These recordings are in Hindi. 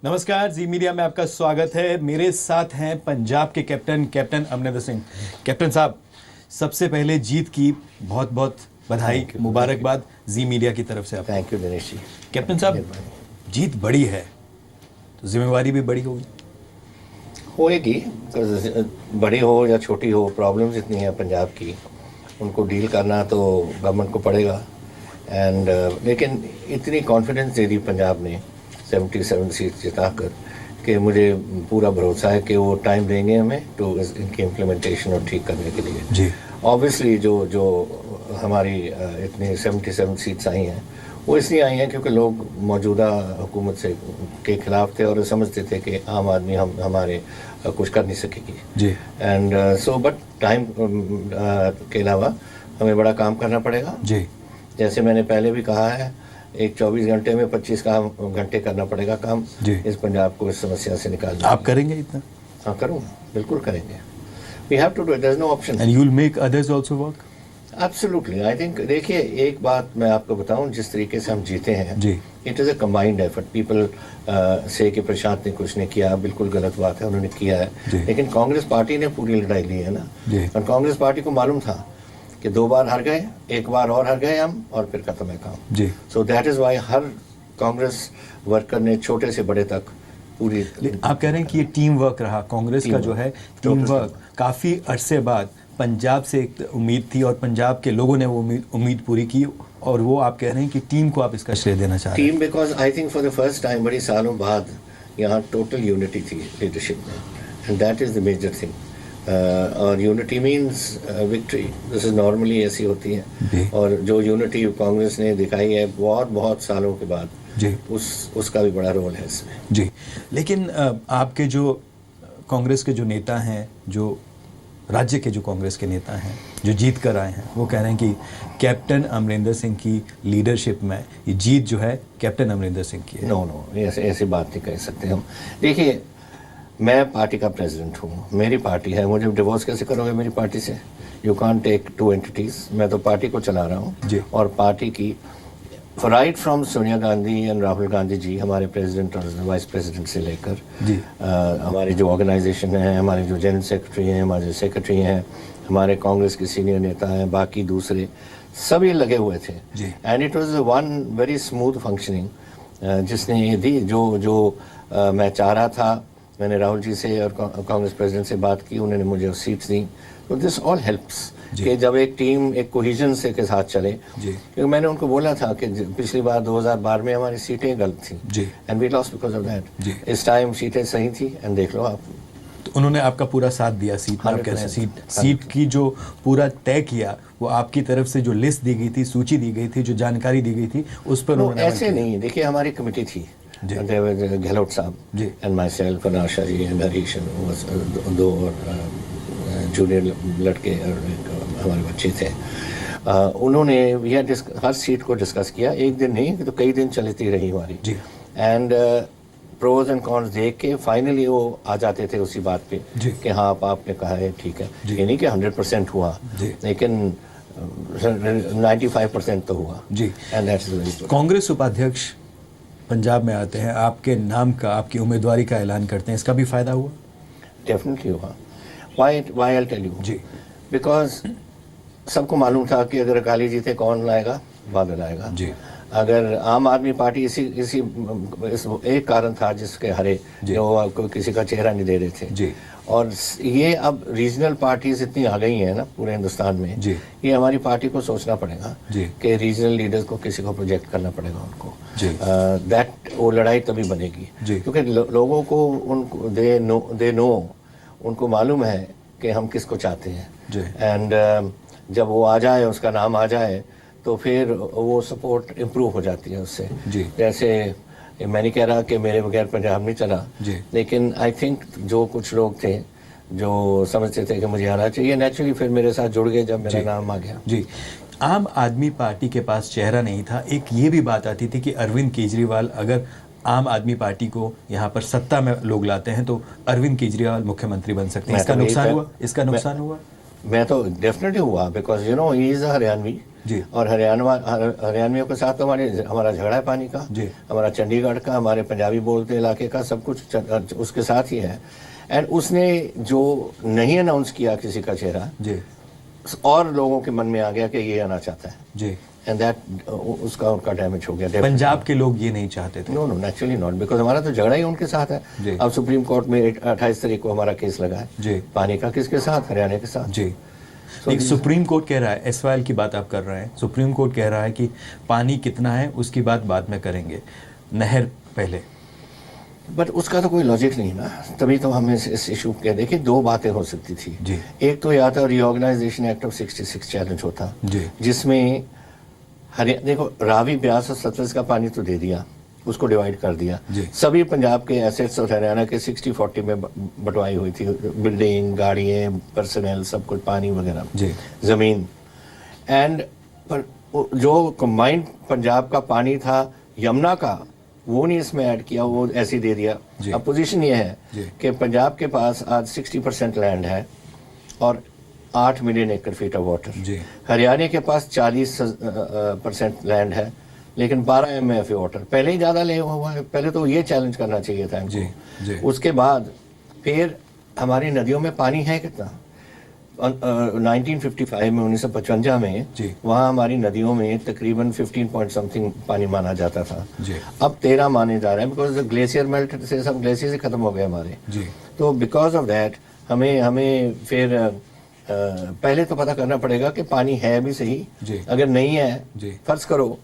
नमस्कार, जी मीडिया में आपका स्वागत है। मेरे साथ हैं पंजाब के कैप्टन अमरिंदर सिंह। कैप्टन साहब, सबसे पहले जीत की बहुत बहुत बधाई, मुबारकबाद जी मीडिया की तरफ से आपको। Thank you Dinesh ji. Captain साहब, जीत बड़ी है तो जिम्मेवारी भी बड़ी होगी। होएगी, बड़ी हो या छोटी हो, प्रॉब्लम्स इतनी हैं पंजाब की, उनको डील करना तो गवर्नमेंट को पड़ेगा। एंड लेकिन इतनी कॉन्फिडेंस दे दी पंजाब ने 77 सीट जिताकर कि मुझे पूरा भरोसा है कि वो टाइम देंगे हमें तो इनकी इम्प्लीमेंटेशन और ठीक करने के लिए। जी, ऑब्वियसली जो हमारी इतनी 77 सीट्स आई हैं वो इसलिए आई हैं क्योंकि लोग मौजूदा हुकूमत से के खिलाफ थे और समझते थे कि आम आदमी हमारे कुछ कर नहीं सकेगी। जी, एंड सो बट टाइम के अलावा हमें बड़ा काम करना पड़ेगा। जी, जैसे मैंने पहले भी कहा है, एक 24 घंटे में 25 घंटे करना पड़ेगा काम जी। इस पंजाब को इस समस्या से निकालना। आप करेंगे इतना? हाँ, करूँगा, बिल्कुल करेंगे। We have to do it, there is no option. And you will make others also work. Absolutely, I think देखिए एक बात मैं आपको बताऊं, जिस तरीके से हम जीते हैं, जी, it is a combined effort. People say कि प्रशांत ने कुछ नहीं किया, बिल्कुल गलत बात है, उन्होंने किया है। लेकिन कांग्रेस पार्टी ने पूरी लड़ाई ली है ना। जी। और कांग्रेस पार्टी को मालूम था कि 2 बार हार गए, एक बार और हार गए हम, और फिर खत्म है काम। जी। सो दैट इज़ वाई हर कांग्रेस वर्कर ने छोटे से बड़े तक पूरी। आप कह रहे हैं कि ये टीम वर्क रहा कांग्रेस का, जो है टीम वर्क। काफ़ी अरसे बाद पंजाब से एक उम्मीद थी और पंजाब के लोगों ने वो उम्मीद पूरी की, और वो आप कह रहे हैं कि टीम को आप इसका श्रेय देना चाह रहे हैं। Team, because I think for the first time बड़ी सालों बाद यहाँ टोटल यूनिटी थी लीडरशिप में, and that is the major thing. और unity means victory, this is normally ऐसी होती है। और जो यूनिटी कांग्रेस ने दिखाई है बहुत सालों के बाद, जी, उसका भी बड़ा रोल है इसमें। जी। लेकिन आपके जो कांग्रेस के जो नेता हैं, जो राज्य के जो कांग्रेस के नेता हैं जो जीत कर आए हैं, वो कह रहे हैं कि कैप्टन अमरिंदर सिंह की लीडरशिप में ये जीत जो है कैप्टन अमरिंदर सिंह की है। नो, ऐसी बात नहीं कह सकते हम। देखिए, मैं पार्टी का प्रेसिडेंट हूँ, मेरी पार्टी है, मुझे डिवोर्स कैसे करोगे मेरी पार्टी से? You can't take two entities. मैं तो पार्टी को चला रहा हूँ, और पार्टी की right from Sonia Gandhi and Rahul Gandhi ji, हमारे प्रेसिडेंट और वाइस प्रेसिडेंट से लेकर हमारी जो ऑर्गेनाइजेशन है, हमारे जो जनरल सेक्रेटरी हैं, हमारे जो सेक्रेटरी हैं, हमारे कांग्रेस के सीनियर नेता हैं, बाकी दूसरे सभी लगे हुए थे। And it was one very smooth functioning, जिसने ये दी जो मैं चाह रहा था। मैंने राहुल जी से और कांग्रेस प्रेसिडेंट से बात की, उन्होंने मुझे सीट्स दी। तो दिस ऑल हेल्प्स कि जब एक टीम एक कोहिजन से के साथ चले। क्योंकि मैंने उनको बोला था कि पिछली बार 2012 में हमारी सीटें गलत थी, and we lost because of that. इस टाइम सीटें सही थी, एंड देख लो आप। तो उन्होंने आपका पूरा साथ दिया सीट में। आप कह रहे हैं सीट की जो पूरा तय किया, वो आपकी तरफ से जो लिस्ट दी गई थी, सूची दी गई थी, जो जानकारी दी गई थी, उस पर उन्होंने ऐसे नहीं। देखिए, हमारी कमेटी थी, गहलोत साहब एंड माई सेल्फ और आशा जी एंड हरीश, दो और जूनियर लड़के और हमारे बच्चे थे। उन्होंने हर सीट को डिस्कस किया, एक दिन नहीं तो कई दिन चलती रही हमारी। एंड प्रोज एंड कॉन्स देख के फाइनली वो आ जाते थे उसी बात पे कि हाँ आपने कहा है ठीक है। ये नहीं कि 100% हुआ, लेकिन 95% तो हुआ। And that's very. कांग्रेस उपाध्यक्ष पंजाब में आते हैं, आपके नाम का, आपकी उम्मीदवारी का ऐलान करते हैं, इसका भी फायदा हुआ? डेफिनेटली हुआ। Why I'll tell you? Because सबको मालूम था कि अगर अकाली जीते कौन लाएगा? बादल आएगा। अगर आम आदमी पार्टी इस एक कारण था जिसके हरे, जो किसी का चेहरा नहीं दे रहे थे। और ये अब रीजनल पार्टीज इतनी आ गई हैं ना पूरे हिंदुस्तान में, ये हमारी पार्टी को सोचना पड़ेगा कि रीजनल लीडर्स को किसी को प्रोजेक्ट करना पड़ेगा उनको। दैट वो लड़ाई तभी बनेगी, क्योंकि लोगों को उनको दे नो उनको मालूम है कि हम किसको चाहते हैं। एंड जब वो आ जाए, उसका नाम आ जाए, तो फिर वो सपोर्ट इम्प्रूव हो जाती है उससे। जैसे मैं नहीं कह रहा कि मेरे बगैर पंजाब नहीं चला, लेकिन आई थिंक जो कुछ लोग थे जो समझते थे कि मुझे आना चाहिए, नेचुरली फिर मेरे साथ जुड़ गए जब मेरा नाम आ गया। आम आदमी पार्टी के पास चेहरा नहीं था। एक ये भी बात आती थी कि अरविंद केजरीवाल, अगर आम आदमी पार्टी को यहाँ पर सत्ता में लोग लाते हैं तो अरविंद केजरीवाल मुख्यमंत्री बन सकते हैं। इसका नुकसान हुआ? इसका नुकसान हुआ? मैं तो डेफिनेटली हुआ, because you know he is a Haryanvi, जी। और हरियाणवियों के साथ तो हमारा झगड़ा है पानी का, जी। हमारा चंडीगढ़ का, हमारे पंजाबी बोलते इलाके का, सब कुछ उसके साथ ही है। एंड उसने जो नहीं अनाउंस किया किसी का चेहरा जी, और लोगों के मन में आ गया कि ये आना चाहता है, जी, एंड दैट उनका डैमेज हो गया। पंजाब के लोग ये नहीं चाहते थे। नो नेचुरली नॉट, बिकॉज हमारा तो झगड़ा ही उनके साथ जी। है। अब सुप्रीम कोर्ट में 28 तारीख को हमारा केस लगा जी। है पानी का, किसके साथ? हरियाणा के साथ। जी। एक सुप्रीम कोर्ट कह रहा है, एसवाइएल की बात आप कर रहे हैं, सुप्रीम कोर्ट कह रहा है कि पानी कितना है उसकी बात बाद में करेंगे, नहर पहले। बट उसका तो कोई लॉजिक नहीं ना, तभी तो हम इस इशू के देखिए दो बातें हो सकती थी जी। एक तो या तो रीऑर्गेनाइजेशन एक्ट ऑफ 66 चैलेंज होता जी। जिसमें देखो रावी, ब्यास और सतलज का पानी तो दे दिया, उसको डिवाइड कर दिया जी। सभी पंजाब के एसेट्स और हरियाणा के 60-40 में बंटवाई हुई थी, बिल्डिंग, गाड़ियाँ, पर्सनल, सब कुछ, पानी वगैरह, जमीन। एंड पर जो कंबाइंड पंजाब का पानी था यमुना का, वो नहीं इसमें ऐड किया, वो ऐसे ही दे दिया। अब पोजीशन ये है कि पंजाब के पास आज 60% लैंड है और 8 मिलियन एकड़ फीट ऑफ वाटर। हरियाणा के पास 40% लैंड है लेकिन 12 MF वाटर, पहले ही ज़्यादा ले हुआ है। पहले तो ये चैलेंज करना चाहिए था इनको। उसके बाद फिर हमारी नदियों में पानी है कितना? 1955 में, 1955 में वहाँ हमारी नदियों में तकरीबन 15 पॉइंट समथिंग पानी माना जाता था। अब 13 माने जा रहे हैं, बिकॉज ग्लेशियर मेल्ट से सब ग्लेशियर से ख़त्म हो गए हमारे। तो बिकॉज ऑफ दैट हमें फिर पहले तो पता करना पड़ेगा कि पानी है भी सही। अगर नहीं है, फर्ज करो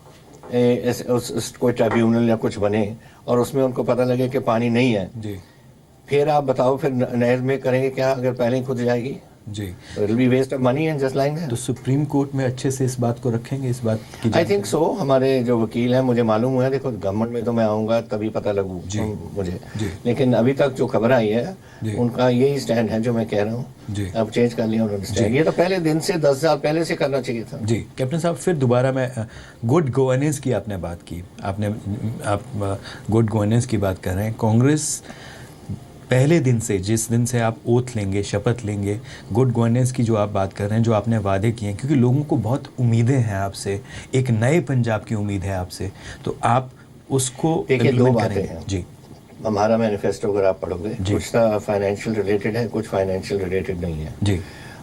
कोई ट्राइब्यूनल या कुछ बने और उसमें उनको पता लगे कि पानी नहीं है, फिर आप बताओ फिर नहर में करेंगे क्या अगर पहले ही खुद जाएगी? It will be waste of money and just lying there. तो सुप्रीम कोर्ट में अच्छे से इस बात को रखेंगे, इस बात की? I think so. हमारे जो वकील हैं, मुझे मालूम हुआ है, देखो गवर्नमेंट में तो मैं आऊँगा तभी पता लगू मुझे, लेकिन अभी तक जो खबर आई है उनका यही स्टैंड है जो मैं कह रहा हूँ। अब चेंज कर लिया उन्होंने स्टैंड। ये तो पहले दिन से 10 साल पहले से करना चाहिए था। जी कैप्टन साहब, फिर दोबारा मैं गुड गवर्नेंस की आपने बात की, आप गुड गवर्नेंस की बात कर रहे हैं। कांग्रेस पहले दिन से, जिस दिन से आप ओथ लेंगे, शपथ लेंगे, गुड गवर्नेंस की जो आप बात कर रहे हैं, जो आपने वादे किए हैं, क्योंकि लोगों को बहुत उम्मीदें हैं आपसे, एक नए पंजाब की उम्मीद है आपसे, तो आप उसको देखिए। दो बातें हैं जी। हमारा मैनिफेस्टो अगर आप पढ़ोगे, कुछ तो फाइनेंशियल रिलेटेड है, कुछ फाइनेंशियल रिलेटेड नहीं है जी।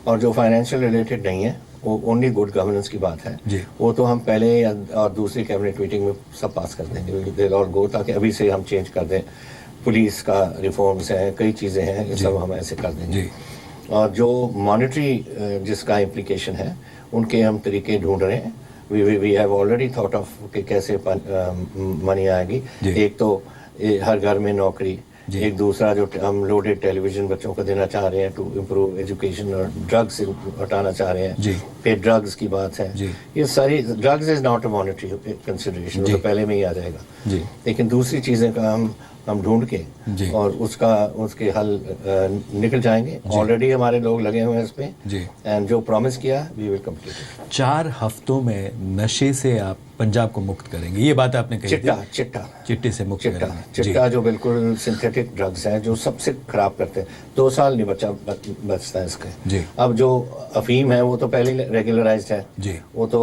और जो फाइनेंशियल रिलेटेड नहीं है वो ओनली गुड गवर्नेंस की बात है जी। वो तो हम पहले और दूसरी कैबिनेट मीटिंग में सब पास कर देंगे और गो, ताकि अभी से हम चेंज कर दें। पुलिस का रिफॉर्म्स हैं, कई चीज़ें हैं, ये सब हम ऐसे कर देंगे। और जो मॉनेटरी जिसका इम्प्लीकेशन है, उनके हम तरीके ढूंढ रहे हैं। We have already thought of कि कैसे मनी आएगी। एक तो हर घर में नौकरी, एक दूसरा जो हम लोडेड टेलीविज़न बच्चों को देना चाह रहे हैं टू इम्प्रूव एजुकेशन, और ड्रग्स से हटाना चाह रहे हैं, फिर ड्रग्स की बात है। ये सारी, drugs is not a monetary consideration, तो पहले में ही आ जाएगा। लेकिन दूसरी चीज़ें का हम ढूंढ के और उसके हल निकल जाएंगे। ऑलरेडी हमारे लोग लगे हुए हैं इस पे, एंड जो प्रॉमिस किया वी विल कंप्लीट। 4 हफ्तों में नशे से आप पंजाब को मुक्त करेंगे, ये बात आपने कही। चिट्टे से मुक्त करेंगे। चिट्टा जो बिल्कुल सिंथेटिक ड्रग्स हैं, जो सबसे खराब करते हैं, 2 साल नहीं बचता है इसके। अब जो अफीम है वो तो पहले ही रेगुलराइज्ड है, वो तो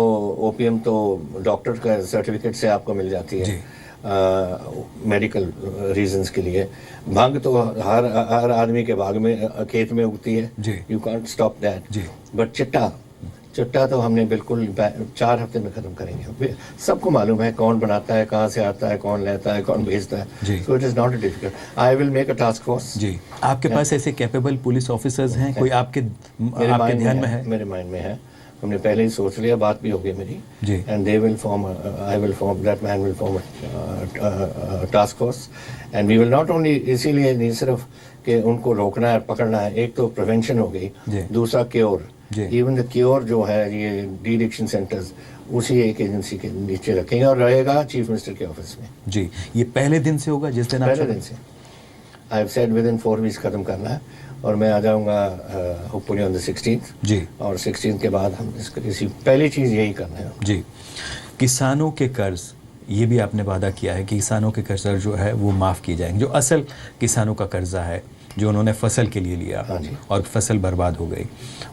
ओपीएम तो डॉक्टर का सर्टिफिकेट से आपको मिल जाती है मेडिकल रीजंस के लिए। भांग तो हर आदमी के बाग में, खेत में उगती है, you can't stop that. But चिट्टा तो हमने बिल्कुल 4 हफ्ते में ख़त्म करेंगे। सबको मालूम है कौन बनाता है, कहाँ से आता है, कौन लेता है, कौन भेजता है। So it is not difficult. I will make a task force. जी, आपके पास ऐसे कैपेबल पुलिस ऑफिसर्स हैं कोई आपके ध्यान में है? मेरे माइंड में है, हमने पहले ही सोच लिया, बात भी हो गई मेरी। And they will form, I will form, that man will form task force. And we will not only, इसीलिए नहीं सिर्फ कि उनको रोकना है, पकड़ना है, एक तो प्रिवेंशन हो गई, दूसरा क्योर। इवन द क्योर जो है, ये डी एडिक्शन सेंटर्स, उसी एक एजेंसी के नीचे रखेंगे और रहेगा चीफ मिनिस्टर के ऑफिस में। जी, ये पहले दिन से होगा जिस दिन? पहले दिन से। I have said with in 4 weeks ख़त्म करना है, और मैं आ जाऊंगा होपफुली ऑन द 16th जी। और 16th के बाद हम इसी पहली चीज़ यही करना है जी। किसानों के कर्ज, ये भी आपने वादा किया है कि किसानों के कर्ज जो है वो माफ़ किए जाएंगे, जो असल किसानों का कर्जा है, जो उन्होंने फसल के लिए लिया और फसल बर्बाद हो गई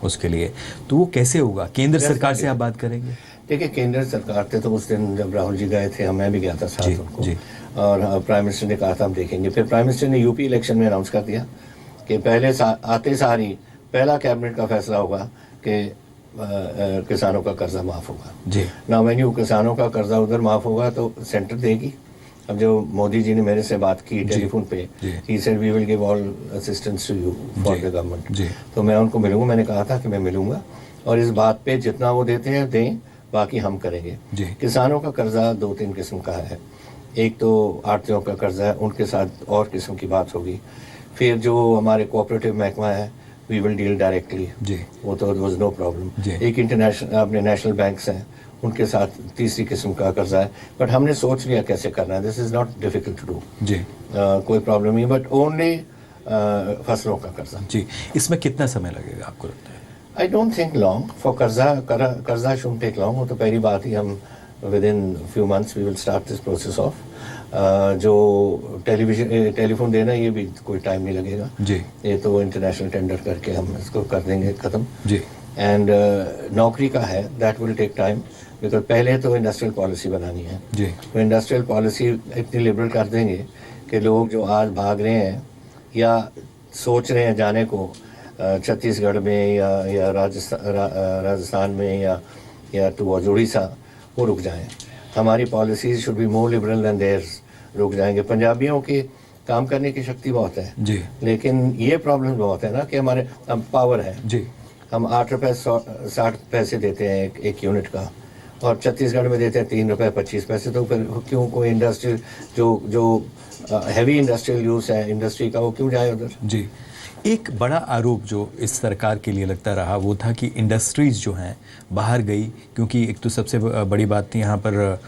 उसके लिए, तो वो कैसे होगा? केंद्र सरकार से आप बात करेंगे? देखिए केंद्र सरकार थे तो उस दिन जब राहुल जी गए थे, मैं भी गया था साथ उनको, और प्राइम मिनिस्टर ने कहा था हम देखेंगे। फिर प्राइम मिनिस्टर ने यूपी इलेक्शन में अनाउंस कर दिया कि पहले आते सार ही पहला कैबिनेट का फैसला होगा कि किसानों का कर्जा माफ़ होगा जी। ना वेन्यू किसानों का कर्जा उधर माफ़ होगा तो सेंटर देगी। अब जो मोदी जी ने मेरे से बात की टेलीफोन पे, he said we will give all assistance to you for the government, तो मैं उनको मिलूंगा, मैंने कहा था कि मैं मिलूंगा और इस बात पे जितना वो देते हैं दें, बाकी हम करेंगे। किसानों का कर्जा 2-3 किस्म का है, एक तो आड़तियों का कर्जा है, उनके साथ और किस्म की बात होगी। फिर जो हमारे कोऑपरेटिव महकमा है वी विल डील डायरेक्टली, वो तो वाज नो प्रॉब्लम। एक इंटरनेशनल अपने नेशनल बैंक्स हैं, उनके साथ तीसरी किस्म का कर्जा है, बट हमने सोच लिया कैसे करना है। This is not difficult to do जी, कोई प्रॉब्लम नहीं, बट ओनली फसलों का कर्जा। जी, इसमें कितना समय लगेगा आपको लगता है? I don't think long for कर्जा शुड टेक लॉन्ग, वो तो पहली बात ही, हम within few months we will start this process of जो टेलीफोन देना, ये भी कोई टाइम नहीं लगेगा जी, ये तो इंटरनेशनल टेंडर करके हम इसको कर देंगे ख़त्म जी। एंड नौकरी का है, that will take time, because पहले तो इंडस्ट्रियल पॉलिसी बनानी है जी। तो इंडस्ट्रियल पॉलिसी इतनी लिबरल कर देंगे कि लोग जो आज भाग रहे हैं या सोच रहे हैं जाने को छत्तीसगढ़ में या राजस्थान में या टुवर्ड्स उड़ीसा, वो रुक जाएं। हमारी policies should be more liberal than theirs, रुक जाएंगे। पंजाबियों की काम करने की शक्ति बहुत है जी, लेकिन ये प्रॉब्लम बहुत है ना कि हमारे अब पावर है जी, हम 8 रुपये 60 पैसे देते हैं एक यूनिट का, और छत्तीसगढ़ में देते हैं 3 रुपये 25 पैसे। तो फिर क्यों कोई इंडस्ट्रियल जो हैवी इंडस्ट्रियल यूज़ है इंडस्ट्री का, वो क्यों जाए उधर जी। एक बड़ा आरोप जो इस सरकार के लिए लगता रहा वो था कि इंडस्ट्रीज़ जो हैं बाहर गई, क्योंकि एक तो सबसे बड़ी बात थी यहाँ पर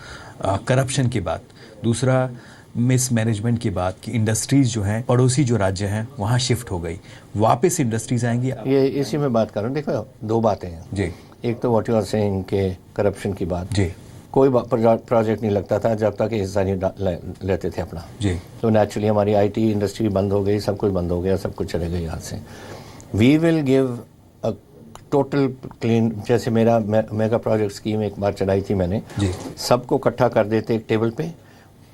करप्शन की बात, दूसरा मिसमैनेजमेंट की बात कि इंडस्ट्रीज़ जो हैं पड़ोसी जो राज्य हैं वहाँ शिफ्ट हो गई, वापस इंडस्ट्रीज़ आएंगी। ये इसी में बात कर रहा हूँ। देखो 2 बातें हैं जी, एक तो व्हाट यू आर सेइंग के करप्शन की बात जी, कोई प्रोजेक्ट नहीं लगता था जब तक हिस्सा नहीं लेते थे अपना जी, तो नेचुरली हमारी आईटी इंडस्ट्री बंद हो गई, सब कुछ बंद हो गया, सब कुछ चले गए यहाँ से। We will give a total clean, जैसे मेरा मेगा प्रोजेक्ट स्कीम एक बार चलाई थी मैंने जी, सबको इकट्ठा कर देते एक टेबल पे,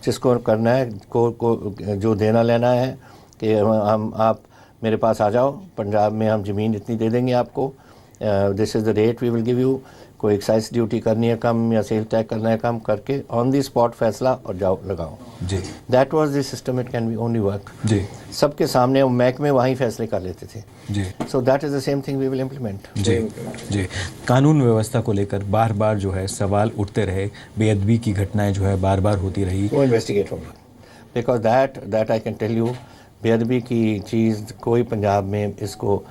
जिसको करना है को जो देना लेना है कि हम आप मेरे पास आ जाओ, पंजाब में हम ज़मीन इतनी दे देंगे आपको, this is the rate we will give you, कोई एक्साइज ड्यूटी करनी है कम या सेल टैक्स करना है कम, करके ऑन दी स्पॉट फैसला और जाओ लगाओ जी। That was the system, it can be only work जी, सबके सामने महकमे वहीं फैसले कर लेते थे जी। So that is the same thing we will implement जी जी। कानून व्यवस्था को लेकर बार बार जो है सवाल उठते रहे, बेअदबी की घटनाएं जो है बार बार होती रही, वो इन्वेस्टिगेट होगी, because that I can tell you, बेअदबी की चीज़ कोई पंजाब में इसको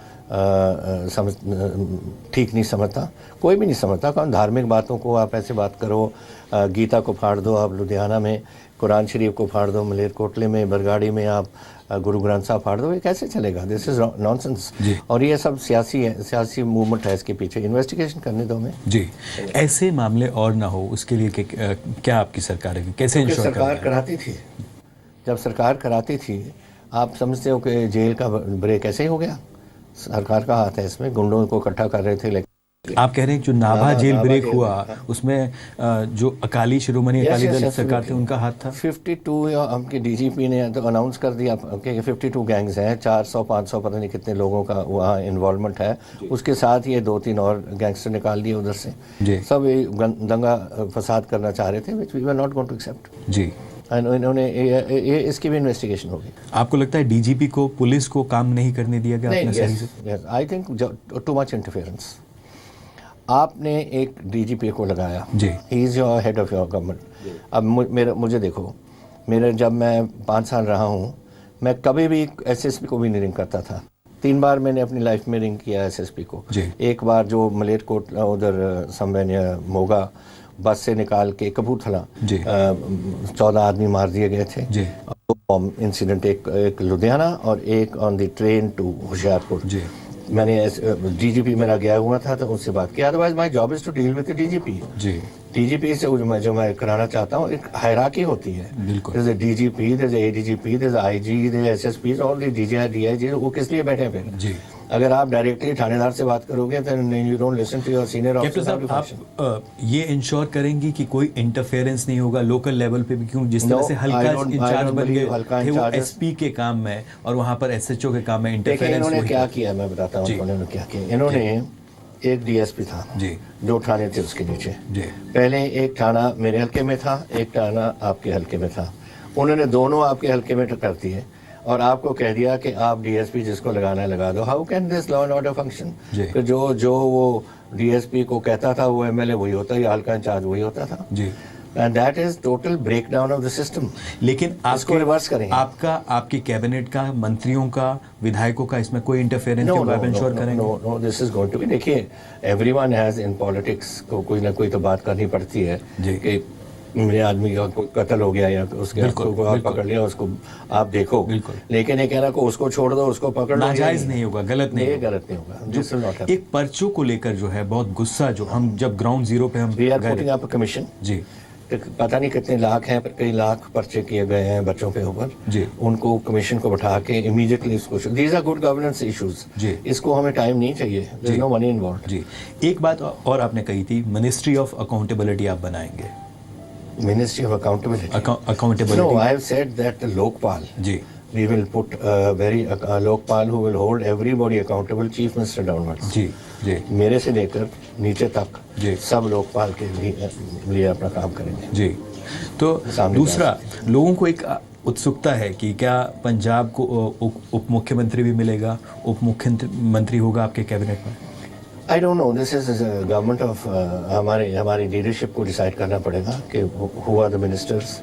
ठीक नहीं समझता, कोई भी नहीं समझता। कौन धार्मिक बातों को आप ऐसे बात करो, गीता को फाड़ दो आप लुधियाना में, कुरान शरीफ को फाड़ दो मलेरकोटले में, बरगाड़ी में आप गुरु ग्रंथ साहब फाड़ दो, ये कैसे चलेगा? This is nonsense. और ये सब सियासी मूवमेंट है, इसके पीछे इन्वेस्टिगेशन करने दो हमें जी। ऐसे मामले और ना हो उसके लिए क्या आपकी सरकार है, कैसे इंश्योर सरकार कराती थी? जब सरकार कराती थी, आप समझते हो कि जेल का ब्रेक ऐसे ही हो गया? सरकार का हाथ है इसमें, गुंडों को इकट्ठा कर रहे थे। लेकिन आप कह रहे हैं जो नाभा जेल ब्रेक हुआ उसमें जो अकाली शिरोमणि अकाली दल सरकार थे उनका हाथ था। 52 या हमके डीजीपी ने तो अनाउंस कर दिया कि 52 गैंग्स हैं, 400-500 पता नहीं कितने लोगों का वहाँ इन्वॉल्वमेंट है, उसके साथ ये 2-3 और गैंगस्टर निकाल दिए उधर से, सब दंगा फसाद करना चाह रहे थे, which we were not going to accept जी। इन्होंने इसकी भी इन्वेस्टिगेशन होगी। आपको लगता है डीजीपी को, पुलिस को काम नहीं करने दिया गया अपने सही से? I think too much interference. आपने एक डीजीपी को लगाया जी, he is your head of your government. अब मुझे देखो, जब मैं 5 साल रहा हूँ, मैं कभी भी एसएसपी को भी नहीं रिंग करता था। 3 बार मैंने अपनी लाइफ में रिंग किया एसएसपी को जी। एक बार जो मलेरकोट उधर समवेनिया मोगा बस से निकाल के कपूरथला 14 आदमी मार दिए गए थे जी। इंसिडेंट एक लुधियाना और एक on the train to Hoshiarpur जी। मैंने डीजीपी मेरा गया हुआ था तो उससे बात किया, otherwise my job is to deal with the DGP ji. DGP से जो मैं कराना चाहता हूँ, एक हायरार्की होती है, there is a DGP, there is a ADGP, there is IG, there is SSP, all the DGI DIG, वो किस लिए बैठे हैं फिर जी। अगर आप डायरेक्टली थानेदार से बात करोगे तो you don't listen to your senior captain साहब, आप ये इंश्योर करेंगे कि कोई इंटरफेरेंस नहीं होगा लोकल लेवल पे भी, क्यों जिस तरह से हल्का इंचार्ज बन गए थे वो एसपी के काम में और वहां पर एसएचओ के काम में इंटरफेरेंस? इन्होंने क्या किया मैं बताता हूँ उन्होंने क्या किया। इन्होंने एक डीएसपी था जी, 2 थाने थे उसके नीचे जी। पहले एक थाना मेरे हल्के में था, एक थाना आपके हल्के में था। उन्होंने दोनों आपके हल्के में कर दिए और आपको कह दिया कि आप डीएसपी जिसको लगाना है लगा दो। How can this law and order function? कि जो वो डीएसपी को कहता था वो एमएलए वही होता, या हल्का इंचार्ज वही होता था जी। And that is total breakdown of the system. लेकिन इसको रिवर्स करेंगे। आपकी कैबिनेट का, मंत्रियों का, विधायकों का इसमें कोई इंटरफेरेंस नहीं होगा, आप इंश्योर करेंगे? No, this is going to be, देखिए एवरीवन हैज इन पॉलिटिक्स को कोई ना कोई तो बात करनी पड़ती है कि मेरे आदमी का कत्ल हो गया या उसके को आप पकड़ लिया, उसको आप देखो। लेकिन ये कहना को उसको छोड़ दो, उसको पकड़ लो, नाजायज नहीं होगा, गलत नहीं होगा। एक पर्चों को लेकर जो है बहुत गुस्सा, जो हम जब ग्राउंड जीरो पे हम we are putting up a commission जी, पता नहीं कितने लाख हैं, कई लाख पर्चे किए गए हैं बच्चों के ऊपर जी। उनको कमीशन को बैठा के इमीडिएटली इसको, these are good governance issues जी, इसको हमें टाइम नहीं चाहिए, there is no money involved जी। एक बात और आपने कही थी, मिनिस्ट्री ऑफ अकाउंटेबिलिटी आप बनाएंगे। Ministry of Accountability. Accountability. No, I have said that the Lokpal. Ji. We will put a Lokpal who will hold everybody accountable, Chief Minister downwards. जी, जी. मेरे से लेकर नीचे तक जी. सब लोकपाल के लिए अपना काम करेंगे। जी। तो दूसरा, लोगों को एक उत्सुकता है कि क्या पंजाब को उप मुख्यमंत्री भी मिलेगा, उप मुख्यमंत्री होगा आपके कैबिनेट में? I don't know, this is government of हमारी लीडरशिप को डिसाइड करना पड़ेगा कि हु आर द मिनिस्टर्स,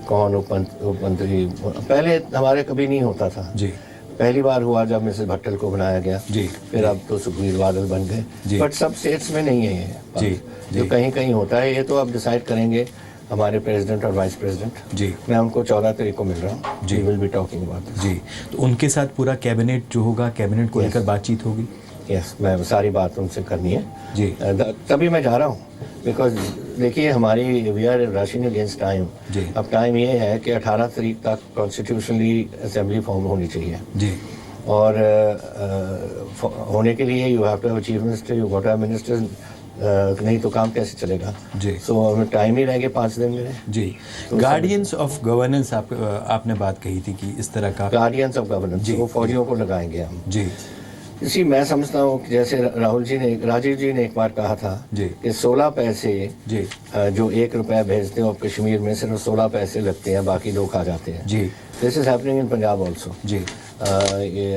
कौन उप मंत्री। पहले हमारे कभी नहीं होता था जी, पहली बार हुआ जब मिसेस भट्टल को बनाया गया जी, फिर अब तो सुखबीर बादल बन गए, बट सब स्टेट्स में नहीं है ये जी, जो कहीं कहीं होता है। ये तो अब डिसाइड करेंगे हमारे प्रेसिडेंट और वाइस प्रेसिडेंट जी। मैं उनको 14 तारीख को मिल रहा हूँ जी, विल बी टॉकिंग अबाउट जी। तो उनके साथ पूरा कैबिनेट जो होगा, कैबिनेट को लेकर बातचीत होगी? यस, मैं सारी बात उनसे करनी है जी, तभी मैं जा रहा हूँ। बिकॉज देखिए हमारी we are rushing against time. अब टाइम ये है कि 18 तारीख तक कॉन्स्टिट्यूशनली असेंबली फॉर्म होनी चाहिए जी, और होने के लिए you have to have chief minister, you got to have minister, नहीं तो काम कैसे चलेगा जी। सो हमें टाइम ही रहेंगे 5 दिन मेरे जी। गार्डियंस ऑफ गवर्नेंस आपने बात कही थी कि इस तरह का गार्डियंस ऑफ गवर्नेंस वो फौजियों को लगाएंगे हम जी। इसी मैं समझता हूँ कि जैसे राजीव जी ने एक बार कहा था कि 16 पैसे जी, जो 1 रुपया भेजते हो कश्मीर में सिर्फ 16 पैसे लगते हैं, बाकी लोग खा जाते हैं जी। This is happening in Punjab also जी।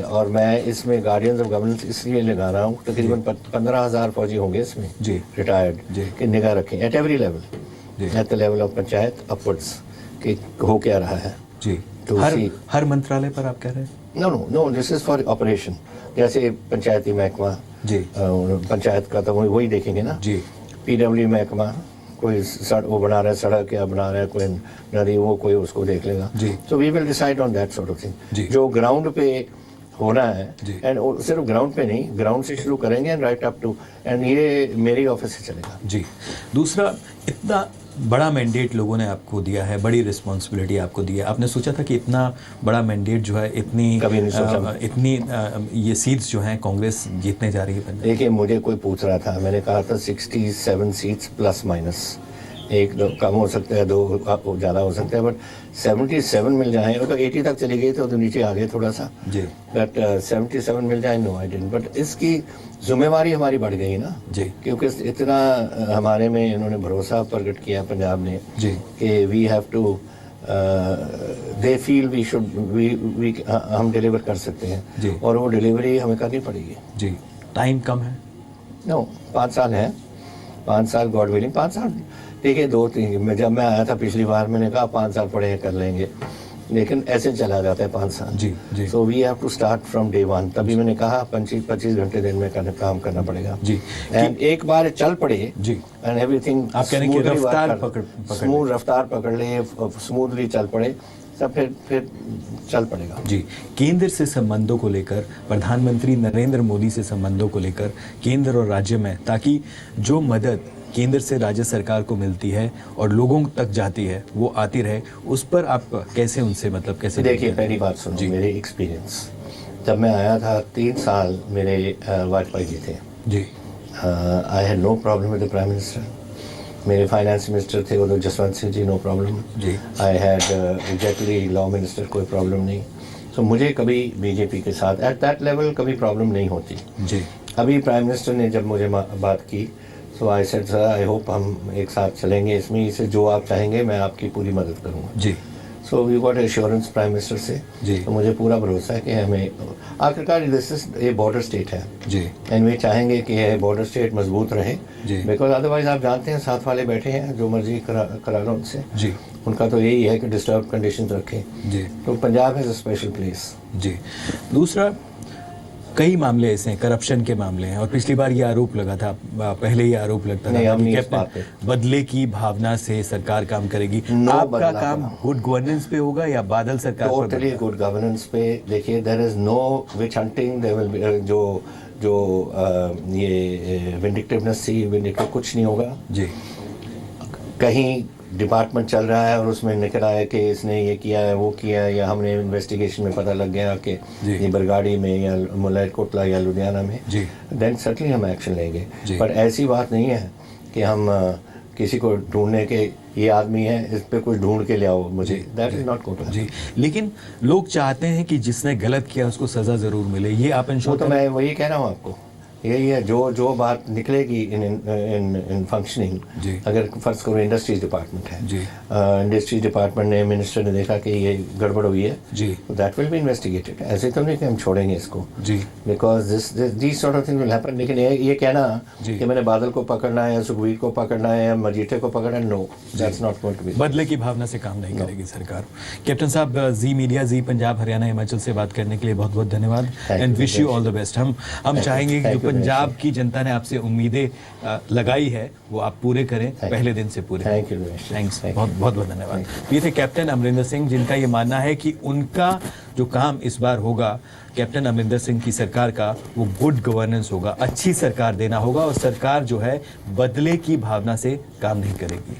और मैं इसमें गार्डियंस ऑफ गवर्नेंस इसलिए लगा रहा हूँ, तकरीबन 15,000 फौजी होंगे इसमें जी, रिटायर्ड, कि निगाह रखें at every level, at the level of panchayat upwards, कि हो क्या रहा है जी। तो हर मंत्रालय पर आप कह रहे हैं? No, this is for operation. जैसे पंचायती महकमा जी, पंचायत का तो वही देखेंगे ना जी। पीडब्ल्यू महकमा कोई वो बना रहा है सड़क या बना रहा है कोई नदी, वो कोई उसको देख लेगा जी। So we will decide on that sort of thing जो ग्राउंड पे होना है, एंड सिर्फ ग्राउंड पे नहीं, ग्राउंड से शुरू करेंगे and right up to, and ये मेरी ऑफिस से चलेगा जी। दूसरा, इतना बड़ा मैंडेट लोगों ने आपको दिया है, बड़ी रिस्पॉन्सिबिलिटी आपको दी है, आपने सोचा था कि इतना बड़ा मैंडेट जो है, इतनी ये सीट्स जो हैं कांग्रेस जीतने जा रही है? देखिए मुझे कोई पूछ रहा था, मैंने कहा था 67 सीट्स प्लस माइनस, 1-2 कम हो सकता है, 2 ज़्यादा हो सकता है, बट 77 मिल जाए। वो तो 80 तक चली गई तो नीचे आ गए थोड़ा सा जी, बट 77 मिल जाए, नो आई डिडंट। बट इसकी जिम्मेवारी हमारी बढ़ गई ना जी, क्योंकि इतना हमारे में इन्होंने भरोसा प्रकट किया पंजाब ने जी कि we have to, they feel we should, we हम डिलीवर कर सकते हैं जी, और वो डिलीवरी हमें करनी पड़ेगी जी। टाइम कम है? नो, 5 साल है, 5 साल गॉड विलिंग, 5 साल देखिए 2-3 जब मैं आया था पिछली बार मैंने कहा 5 साल पढ़े कर लेंगे, लेकिन ऐसे चला जाता है 5 साल जी जी। So we have to start from day 1, तभी मैंने कहा 25 घंटे दिन में काम करना पड़ेगा जी। एंड एक बार चल पड़े जी, एंड एवरीथिंग आप कह रहे हैं कि रफ्तार स्मूथ रफ्तार पकड़ ले, स्मूथली चल पड़े, सब फिर चल पड़ेगा जी। केंद्र से संबंधों को लेकर, प्रधानमंत्री नरेंद्र मोदी से संबंधों को लेकर केंद्र और राज्य में, ताकि जो मदद केंद्र से राज्य सरकार को मिलती है और लोगों तक जाती है वो आती रहे, उस पर आप कैसे उनसे कैसे? देखिए पहली बात सुनो, मेरे एक्सपीरियंस जब मैं आया था 3 साल मेरे वाजपेयी जी थे जी। I had no problem with the prime minister. मेरे फाइनेंस मिनिस्टर थे वो तो जसवंत सिंह जी, नो प्रॉब्लम जी। I had exactly law minister, कोई प्रॉब्लम नहीं। तो मुझे कभी बीजेपी के साथ एट दैट लेवल कभी प्रॉब्लम नहीं होती जी। अभी प्राइम मिनिस्टर ने जब मुझे बात की तो I said sir I hope हम एक साथ चलेंगे इसमें, इसे जो आप चाहेंगे मैं आपकी पूरी मदद करूँगा जी। So we got assurance prime minister से जी। तो मुझे पूरा भरोसा है कि हमें आखिरकार this is a border state है जी, एंड वे चाहेंगे कि ये बॉर्डर स्टेट मजबूत रहे जी, बिकॉज अदरवाइज आप जानते हैं साथ वाले बैठे हैं जो मर्जी करा लो उनसे जी, उनका तो यही है कि डिस्टर्ब कंडीशन रखें जी। तो Punjab has a special place जी। दूसरा, कई मामले ऐसे हैं, करप्शन के मामले हैं, और पिछली बार ये आरोप लगा था, पहले ये आरोप लगता था कि कैप्टन बदले की भावना से सरकार काम करेगी। आपका काम गुड गवर्नेंस पे होगा या बादल सरकार पर? टोटली गुड गवर्नेंस पे। देखिए there is no witch hunting, there will be जो ये विंडिक्टिवनेस थी, विंडिक्टिव कुछ नहीं होगा जी। कहीं डिपार्टमेंट चल रहा है और उसमें निकल आया कि इसने ये किया है वो किया है, या हमने इन्वेस्टिगेशन में पता लग गया कि ये बरगाड़ी में या मलायकोटला या लुधियाना में, देन सर्टनली हम एक्शन लेंगे। पर ऐसी बात नहीं है कि हम किसी को ढूंढने के ये आदमी है इस पे कुछ ढूंढ के ले आओ मुझे, दैट इज नॉट गुड जी। लेकिन लोग चाहते हैं कि जिसने गलत किया उसको सजा जरूर मिले, ये आप वो तो मैं वही कह रहा हूँ आपको, यही है जो बात निकलेगी इन फंक्शनिंग। अगर फर्ज करो इंडस्ट्रीज डिपार्टमेंट है जी, इंडस्ट्रीज डिपार्टमेंट ने, मिनिस्टर ने देखा कि ये गड़बड़ हुई है जी, दैट विल बी इन्वेस्टिगेटेड। ऐसे तो नहीं कि हम छोड़ेंगे इसको जी, because this sort of thing will happen. लेकिन ये कहना कि मैंने बादल को पकड़ना है, सुखबीर को पकड़ना है या मजीठे को पकड़ना है, no, that's not going to be. बदले की भावना से काम नहीं करेगी सरकार। कैप्टन साहब, जी मीडिया, जी पंजाब हरियाणा हिमाचल से बात करने के लिए बहुत बहुत धन्यवाद, and wish you all the best. हम चाहेंगे कि जो पंजाब की जनता ने आपसे उम्मीदें लगाई है वो आप पूरे करें, पहले दिन से पूरे। थैंक यू, थैंक्स, बहुत बहुत धन्यवाद। ये थे कैप्टन अमरिंदर सिंह, जिनका ये मानना है कि उनका जो काम इस बार होगा कैप्टन अमरिंदर सिंह की सरकार का, वो गुड गवर्नेंस होगा, अच्छी सरकार देना होगा, और सरकार जो है बदले की भावना से काम नहीं करेगी।